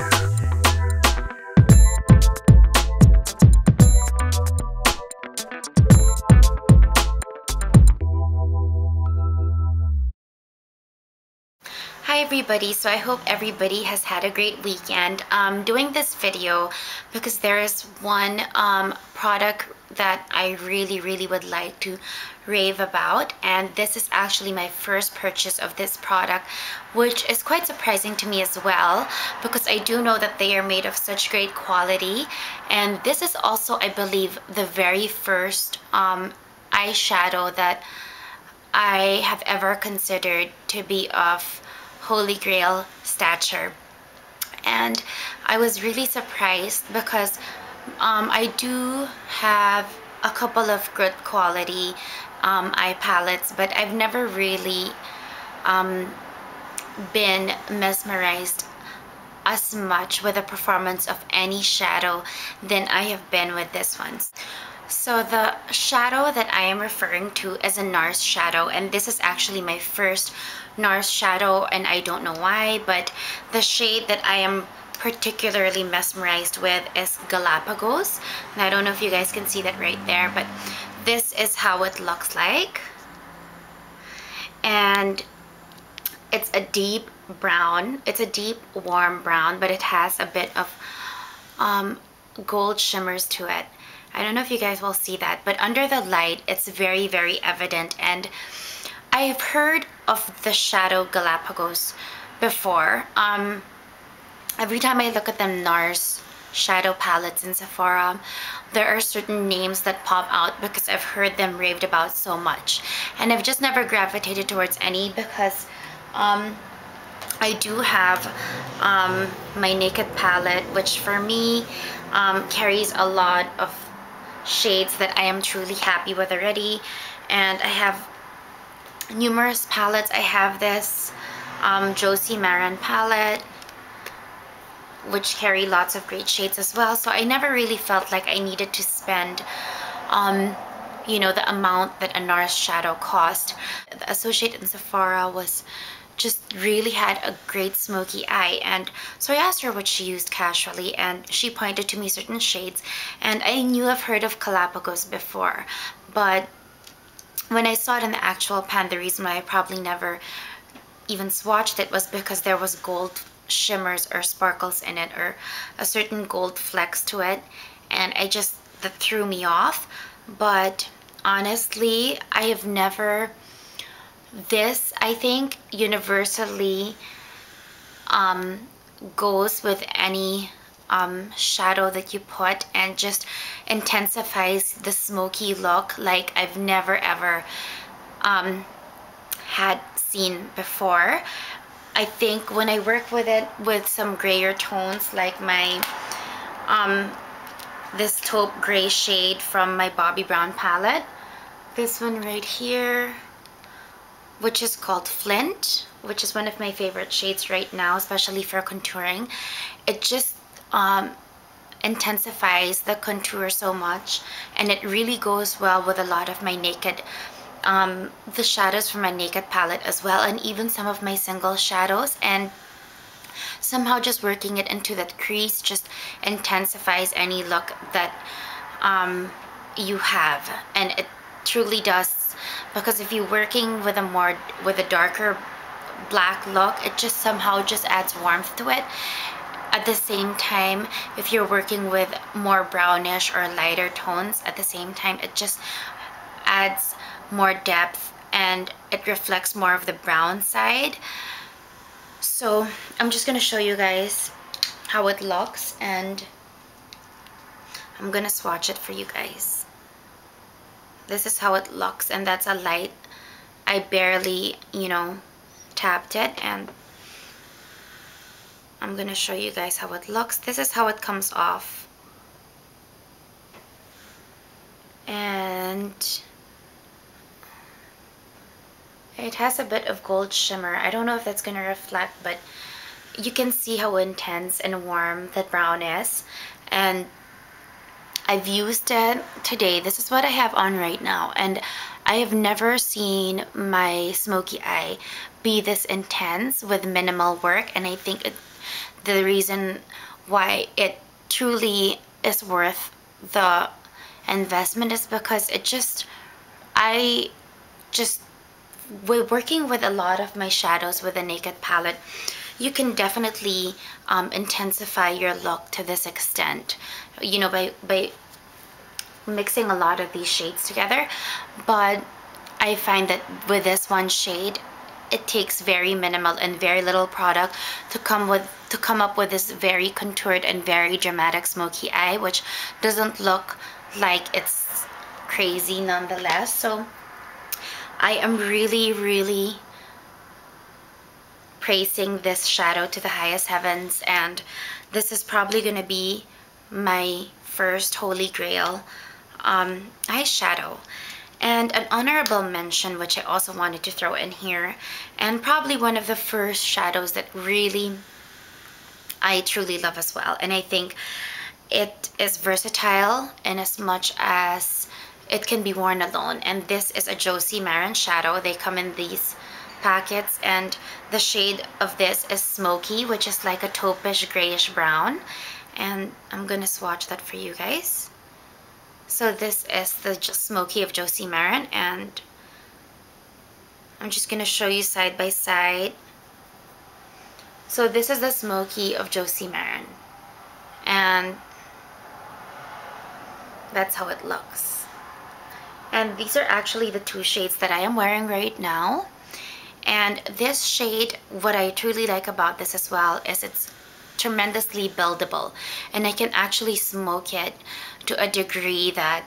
Hi everybody, so I hope everybody has had a great weekend. I'm doing this video because there is one product that I really would like to rave about, and this is actually my first purchase of this product, which is quite surprising to me as well because I do know that they are made of such great quality. And this is also, I believe, the very first eyeshadow that I have ever considered to be of Holy Grail stature, and I was really surprised because I do have a couple of good quality eye palettes, but I've never really been mesmerized as much with the performance of any shadow than I have been with this one. So the shadow that I am referring to is a Nars shadow, and this is actually my first Nars shadow, and I don't know why, but the shade that I am particularly mesmerized with is Galapagos, and I don't know if you guys can see that right there, but this is how it looks like. And it's a deep brown, it's a deep warm brown, but it has a bit of gold shimmers to it. I don't know if you guys will see that, but under the light it's very evident. And I've heard of the shadow Galapagos before. Every time I look at the Nars shadow palettes in Sephora, there are certain names that pop out because I've heard them raved about so much, and I've just never gravitated towards any because I do have my Naked palette, which for me carries a lot of shades that I am truly happy with already. And I have numerous palettes. I have this Josie Maran palette, which carry lots of great shades as well. So I never really felt like I needed to spend you know, the amount that a Nars shadow cost. The associate in Sephora was just really had a great smoky eye, and so I asked her what she used casually, and she pointed to me certain shades, and I knew I've heard of Galapagos before, but when I saw it in the actual pan, the reason why I probably never even swatched it was because there was gold shimmers or sparkles in it, or a certain gold flecks to it, and that threw me off. But honestly, I have never, this I think universally goes with any shadow that you put, and just intensifies the smoky look like I've never ever had seen before. I think when I work with it with some grayer tones, like my this taupe gray shade from my Bobbi Brown palette, this one right here, which is called Flint, which is one of my favorite shades right now, especially for contouring. It just intensifies the contour so much, and it really goes well with a lot of my Naked, the shadows from my Naked palette as well, and even some of my single shadows. And somehow just working it into that crease just intensifies any look that you have, and it truly does, because if you're working with a darker black look, it just somehow just adds warmth to it. At the same time, if you're working with more brownish or lighter tones, at the same time it just adds more depth and it reflects more of the brown side. So I'm just gonna show you guys how it looks, and I'm gonna swatch it for you guys. This is how it looks, and that's a light. I barely, you know, tapped it, and I'm gonna show you guys how it looks. This is how it comes off, and it has a bit of gold shimmer. I don't know if that's gonna reflect, but you can see how intense and warm that brown is. And I've used it today. This is what I have on right now, and I have never seen my smoky eye be this intense with minimal work. And I think the reason why it truly is worth the investment is because I just we're working with a lot of my shadows with a naked palette. You can definitely intensify your look to this extent, you know, by mixing a lot of these shades together. But I find that with this one shade, it takes very minimal and very little product to come up with this very contoured and very dramatic smoky eye, which doesn't look like it's crazy nonetheless. So I am really praising this shadow to the highest heavens, and this is probably gonna be my first holy grail eyeshadow. And an honorable mention, which I also wanted to throw in here, and probably one of the first shadows that really I truly love as well. And I think it is versatile in as much as it can be worn alone. And this is a Josie Maran shadow. They come in these packets, and the shade of this is Smokey, which is like a taupish grayish brown. And I'm gonna swatch that for you guys. So this is the Smokey of Josie Maran, and I'm just gonna show you side by side. So this is the Smokey of Josie Maran, and that's how it looks. And these are actually the two shades that I am wearing right now. And this shade, what I truly like about this as well is it's tremendously buildable, and I can actually smoke it to a degree that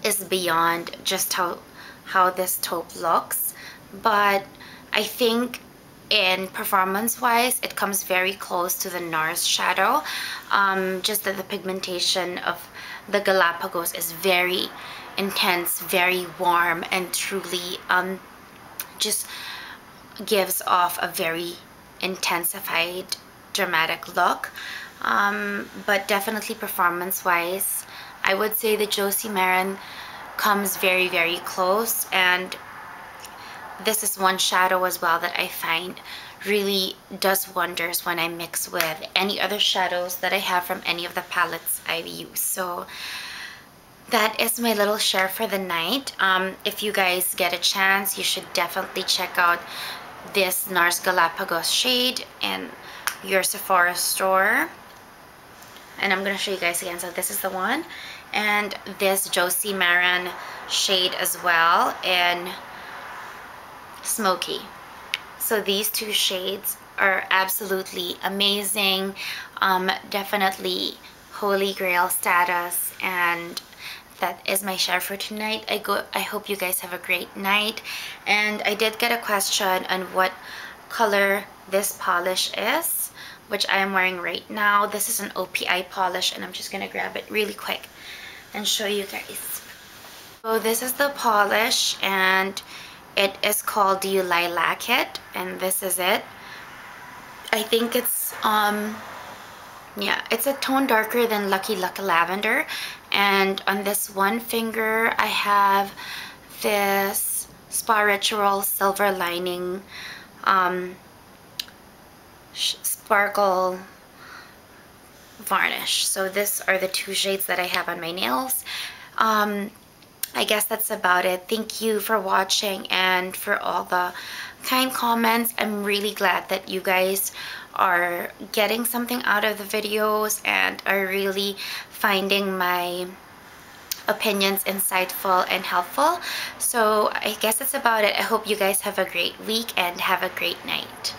is beyond just how this taupe looks. But I think in performance wise it comes very close to the Nars shadow, just that the pigmentation of the Galapagos is very intense, very warm, and truly just gives off a very intensified dramatic look. But definitely performance wise, I would say the Josie Maran comes very close. And this is one shadow as well that I find really does wonders when I mix with any other shadows that I have from any of the palettes I've used. So that is my little share for the night. If you guys get a chance, you should definitely check out this Nars Galapagos shade in your Sephora store. And I'm gonna show you guys again. So this is the one, and this Josie Maran shade as well in Smokey. So these two shades are absolutely amazing. Definitely holy grail status, and that is my share for tonight. I hope you guys have a great night. And I did get a question on what color this polish is, which I am wearing right now. This is an OPI polish, and I'm just gonna grab it really quick and show you guys. So this is the polish, and it is called Do You Lilac It, and this is it. I think it's yeah, it's a tone darker than Lucky Lavender. And on this one finger I have this Spa Ritual Silver Lining sparkle varnish. So these are the two shades that I have on my nails. I guess that's about it. Thank you for watching and for all the kind comments. I'm really glad that you guys are getting something out of the videos and are really finding my opinions insightful and helpful. So I guess that's about it. I hope you guys have a great week and have a great night.